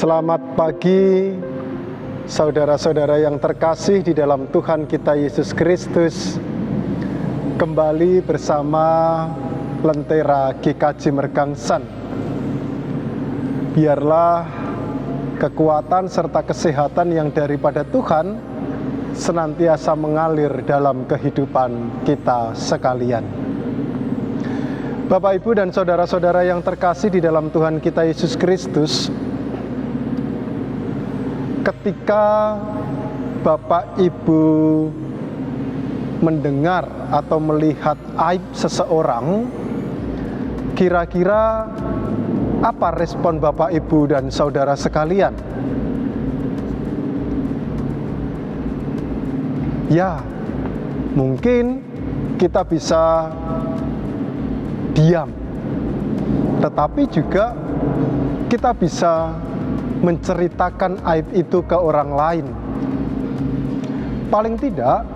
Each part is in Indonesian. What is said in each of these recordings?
Selamat pagi, saudara-saudara yang terkasih di dalam Tuhan kita Yesus Kristus. Kembali bersama Lentera GKJ Mergangsan. Biarlah kekuatan serta kesehatan yang daripada Tuhan senantiasa mengalir dalam kehidupan kita sekalian. Bapak, Ibu, dan saudara-saudara yang terkasih di dalam Tuhan kita Yesus Kristus, ketika Bapak Ibu mendengar atau melihat aib seseorang, kira-kira apa respon Bapak Ibu dan saudara sekalian? Ya, mungkin kita bisa diam, tetapi juga kita bisa menceritakan aib itu ke orang lain. Paling tidak,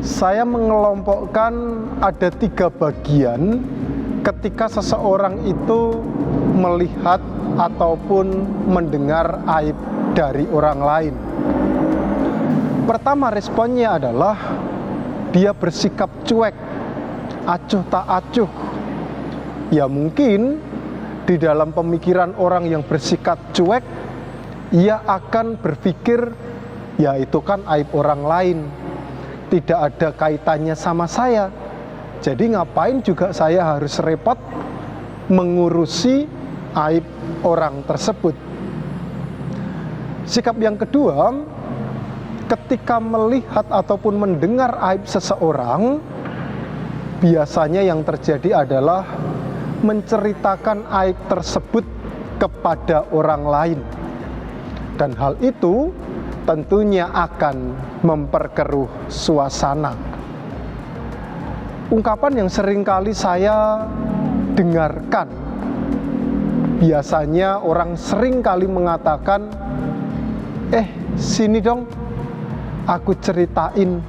saya mengelompokkan ada 3 bagian ketika seseorang itu melihat ataupun mendengar aib dari orang lain. Pertama, responnya adalah dia bersikap cuek, acuh tak acuh. Ya, mungkin di dalam pemikiran orang yang bersikap cuek, ia akan berpikir, ya itu kan aib orang lain, tidak ada kaitannya sama saya. Jadi ngapain juga saya harus repot mengurusi aib orang tersebut. Sikap yang kedua, ketika melihat ataupun mendengar aib seseorang, biasanya yang terjadi adalah menceritakan aib tersebut kepada orang lain. Dan hal itu tentunya akan memperkeruh suasana. Ungkapan yang seringkali saya dengarkan, biasanya orang seringkali mengatakan, sini dong, aku ceritain,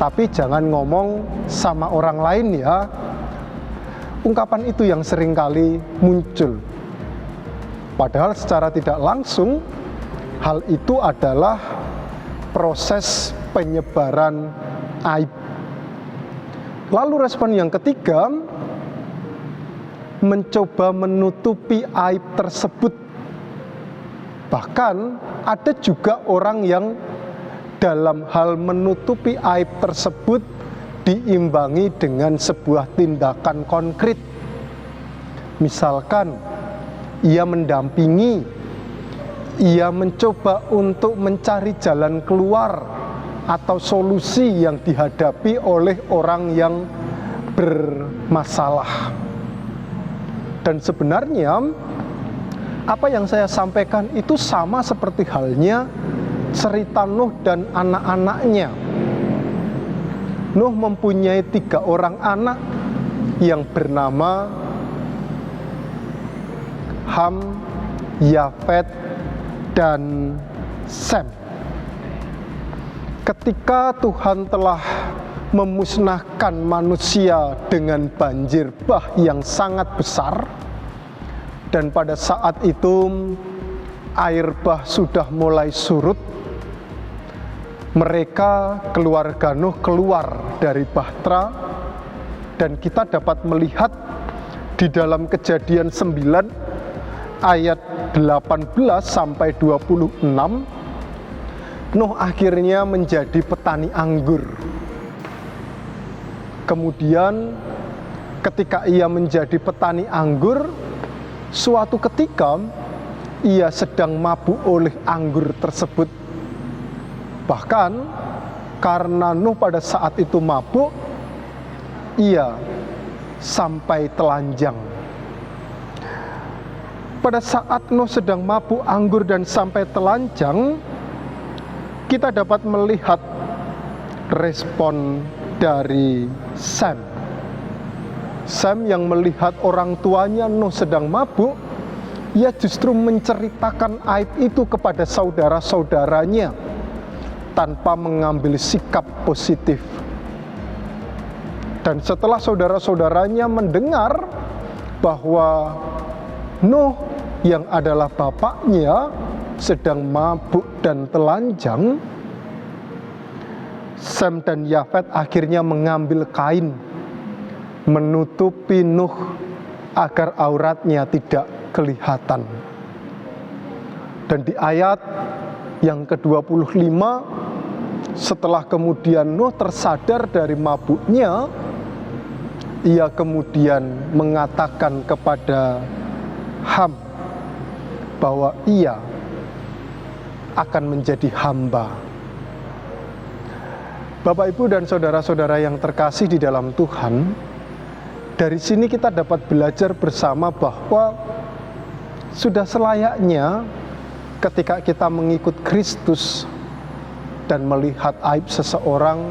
tapi jangan ngomong sama orang lain ya. Ungkapan itu yang seringkali muncul. Padahal secara tidak langsung, hal itu adalah proses penyebaran aib. Lalu respon yang ketiga, mencoba menutupi aib tersebut. Bahkan ada juga orang yang dalam hal menutupi aib tersebut diimbangi dengan sebuah tindakan konkret. Misalkan, ia mendampingi, ia mencoba untuk mencari jalan keluar atau solusi yang dihadapi oleh orang yang bermasalah. Dan sebenarnya apa yang saya sampaikan itu sama seperti halnya cerita Nuh dan anak-anaknya. Nuh mempunyai 3 orang anak yang bernama Ham, Yafet, dan Sem. Ketika Tuhan telah memusnahkan manusia dengan banjir bah yang sangat besar, dan pada saat itu air bah sudah mulai surut, mereka, keluarga Nuh, keluar dari bahtera, dan kita dapat melihat di dalam Kejadian 9 ayat 18 sampai 26, Nuh akhirnya menjadi petani anggur. Kemudian ketika ia menjadi petani anggur, suatu ketika ia sedang mabuk oleh anggur tersebut. Bahkan karena Nuh pada saat itu mabuk, ia sampai telanjang. Pada saat Nuh sedang mabuk anggur dan sampai telanjang, kita dapat melihat respon dari Sem. Sem yang melihat orang tuanya Nuh sedang mabuk, ia justru menceritakan aib itu kepada saudara-saudaranya tanpa mengambil sikap positif. Dan setelah saudara-saudaranya mendengar bahwa Nuh yang adalah bapaknya sedang mabuk dan telanjang, Sem dan Yafet akhirnya mengambil kain menutupi Nuh agar auratnya tidak kelihatan. Dan di ayat yang ke-25, setelah kemudian Nuh tersadar dari mabuknya, ia kemudian mengatakan kepada Ham bahwa ia akan menjadi hamba. Bapak, Ibu, dan saudara-saudara yang terkasih di dalam Tuhan, dari sini kita dapat belajar bersama bahwa sudah selayaknya ketika kita mengikut Kristus dan melihat aib seseorang,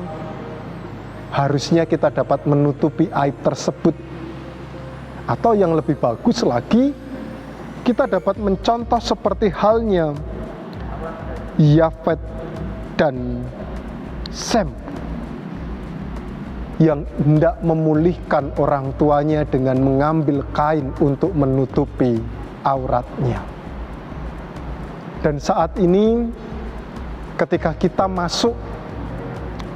harusnya kita dapat menutupi aib tersebut. Atau yang lebih bagus lagi, kita dapat mencontoh seperti halnya Yafet dan Sem yang hendak memulihkan orang tuanya dengan mengambil kain untuk menutupi auratnya. Dan saat ini ketika kita masuk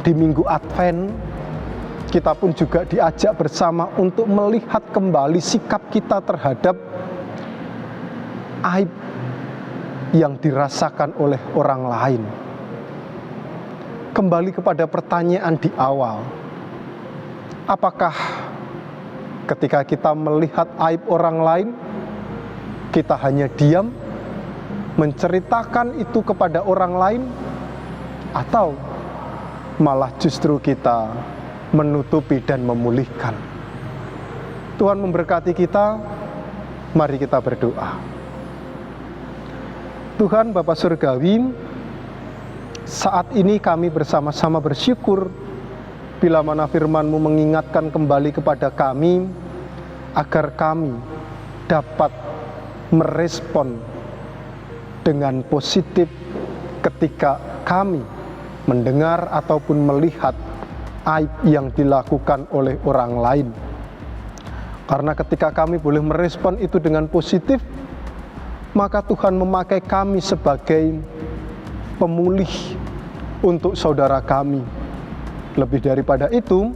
di Minggu Advent, kita pun juga diajak bersama untuk melihat kembali sikap kita terhadap aib yang dirasakan oleh orang lain. Kembali kepada pertanyaan di awal, apakah ketika kita melihat aib orang lain, kita hanya diam, menceritakan itu kepada orang lain, atau malah justru kita menutupi dan memulihkan? Tuhan memberkati kita. Mari kita berdoa. Tuhan Bapa Surgawi, saat ini kami bersama-sama bersyukur bila mana firman-Mu mengingatkan kembali kepada kami agar kami dapat merespon dengan positif ketika kami mendengar ataupun melihat aib yang dilakukan oleh orang lain. Karena ketika kami boleh merespon itu dengan positif, maka Tuhan memakai kami sebagai pemulih untuk saudara kami. Lebih daripada itu,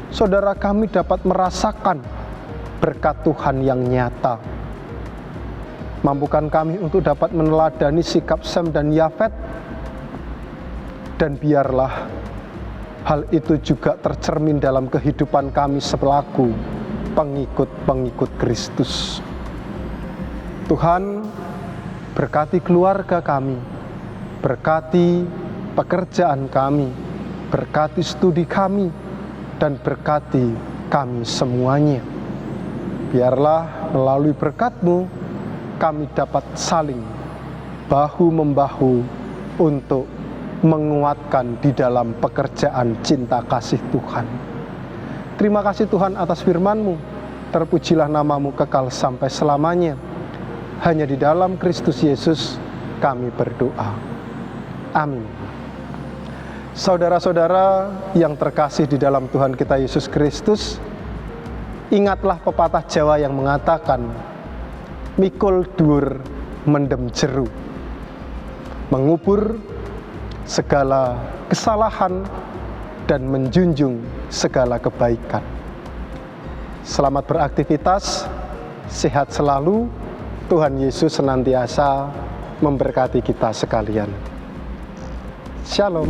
saudara kami dapat merasakan berkat Tuhan yang nyata. Mampukan kami untuk dapat meneladani sikap Sem dan Yafet, dan biarlah hal itu juga tercermin dalam kehidupan kami selaku pengikut-pengikut Kristus. Tuhan, berkati keluarga kami, berkati pekerjaan kami, berkati studi kami, dan berkati kami semuanya. Biarlah melalui berkat-Mu kami dapat saling bahu-membahu untuk menguatkan di dalam pekerjaan cinta kasih Tuhan. Terima kasih Tuhan atas firman-Mu. Terpujilah nama-Mu kekal sampai selamanya. Hanya di dalam Kristus Yesus kami berdoa. Amin. Saudara-saudara yang terkasih di dalam Tuhan kita Yesus Kristus, ingatlah pepatah Jawa yang mengatakan, mikul dur mendem jeru, mengubur segala kesalahan dan menjunjung segala kebaikan. Selamat beraktivitas, sehat selalu. Tuhan Yesus senantiasa memberkati kita sekalian. Shalom.